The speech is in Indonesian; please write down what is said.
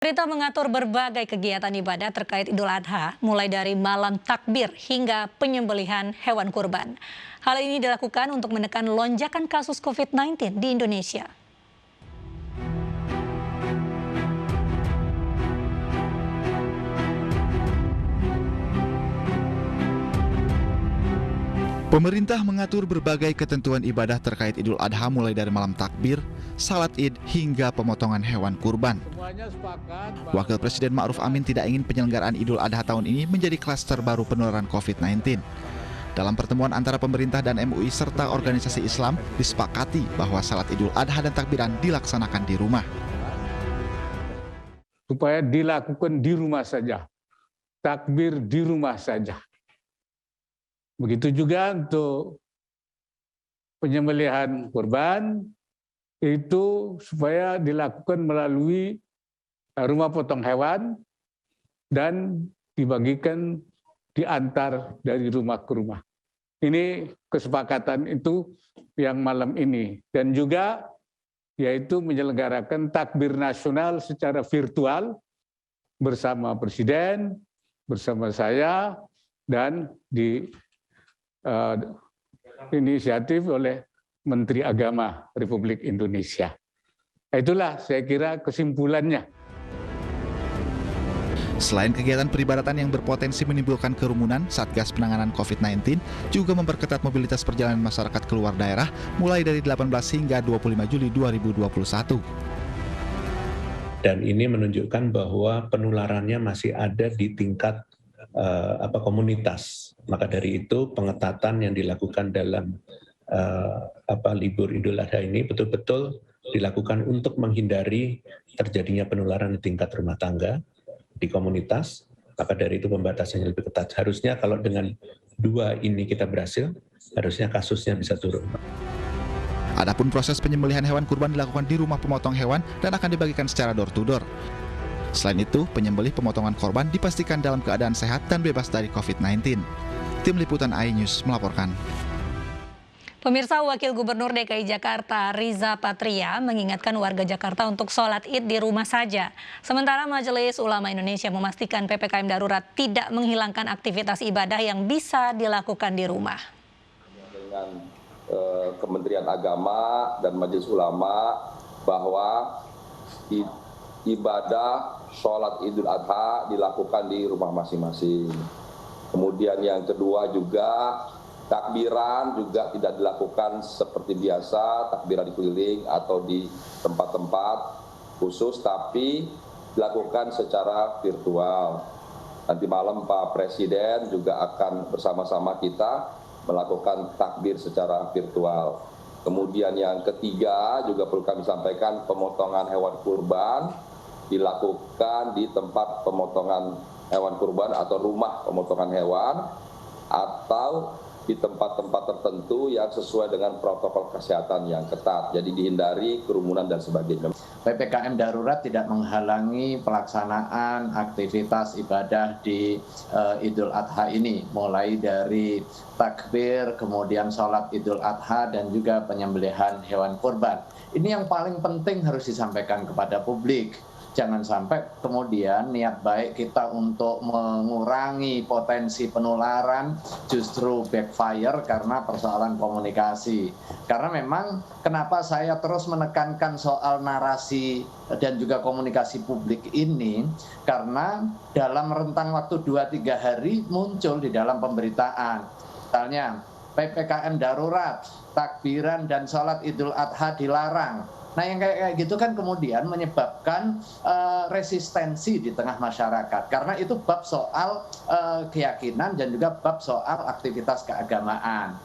Pemerintah mengatur berbagai kegiatan ibadah terkait Idul Adha, mulai dari malam takbir hingga penyembelihan hewan kurban. Hal ini dilakukan untuk menekan lonjakan kasus COVID-19 di Indonesia. Pemerintah mengatur berbagai ketentuan ibadah terkait Idul Adha mulai dari malam takbir, salat Id hingga pemotongan hewan kurban. Wakil Presiden Ma'ruf Amin tidak ingin penyelenggaraan Idul Adha tahun ini menjadi klaster baru penularan COVID-19. Dalam pertemuan antara pemerintah dan MUI serta organisasi Islam disepakati bahwa salat Idul Adha dan takbiran dilaksanakan di rumah. Supaya dilakukan di rumah saja, takbir di rumah saja. Begitu juga untuk penyembelihan kurban, itu supaya dilakukan melalui rumah potong hewan dan dibagikan diantar dari rumah ke rumah. Ini kesepakatan itu yang malam ini. Dan juga yaitu menyelenggarakan takbir nasional secara virtual bersama Presiden, bersama saya, dan inisiatif oleh Menteri Agama Republik Indonesia. Itulah saya kira kesimpulannya. Selain kegiatan peribadatan yang berpotensi menimbulkan kerumunan, Satgas Penanganan COVID-19 juga memperketat mobilitas perjalanan masyarakat keluar daerah mulai dari 18 hingga 25 Juli 2021. Dan ini menunjukkan bahwa penularannya masih ada di tingkat komunitas. Maka dari itu pengetatan yang dilakukan dalam libur Idul Adha ini betul-betul dilakukan untuk menghindari terjadinya penularan di tingkat rumah tangga, di komunitas. Maka dari itu pembatasannya lebih ketat. Harusnya kalau dengan dua ini kita berhasil, harusnya kasusnya bisa turun. Adapun proses penyembelihan hewan kurban dilakukan di rumah pemotong hewan dan akan dibagikan secara door to door. Selain itu, penyembelih pemotongan korban dipastikan dalam keadaan sehat dan bebas dari COVID-19. Tim Liputan iNews melaporkan. Pemirsa, Wakil Gubernur DKI Jakarta Riza Patria mengingatkan warga Jakarta untuk sholat Id di rumah saja. Sementara Majelis Ulama Indonesia memastikan PPKM darurat tidak menghilangkan aktivitas ibadah yang bisa dilakukan di rumah. Dengan Kementerian Agama dan Majelis Ulama bahwa ibadah sholat Idul Adha dilakukan di rumah masing-masing. Kemudian yang kedua juga takbiran juga tidak dilakukan seperti biasa, takbiran di keliling atau di tempat-tempat khusus, tapi dilakukan secara virtual. Nanti malam Pak Presiden juga akan bersama-sama kita melakukan takbir secara virtual. Kemudian yang ketiga juga perlu kami sampaikan, pemotongan hewan kurban dilakukan di tempat pemotongan hewan kurban atau rumah pemotongan hewan atau di tempat-tempat tertentu yang sesuai dengan protokol kesehatan yang ketat. Jadi dihindari kerumunan dan sebagainya. PPKM darurat tidak menghalangi pelaksanaan aktivitas ibadah di Idul Adha ini, mulai dari takbir, kemudian sholat Idul Adha dan juga penyembelihan hewan kurban. Ini yang paling penting harus disampaikan kepada publik. Jangan sampai kemudian niat baik kita untuk mengurangi potensi penularan justru backfire karena persoalan komunikasi. Karena memang kenapa saya terus menekankan soal narasi dan juga komunikasi publik ini, karena dalam rentang waktu 2-3 hari muncul di dalam pemberitaan. Misalnya PPKM darurat, takbiran dan sholat Idul Adha dilarang. Nah yang kayak gitu kan kemudian menyebabkan resistensi di tengah masyarakat. Karena itu bab soal keyakinan dan juga bab soal aktivitas keagamaan.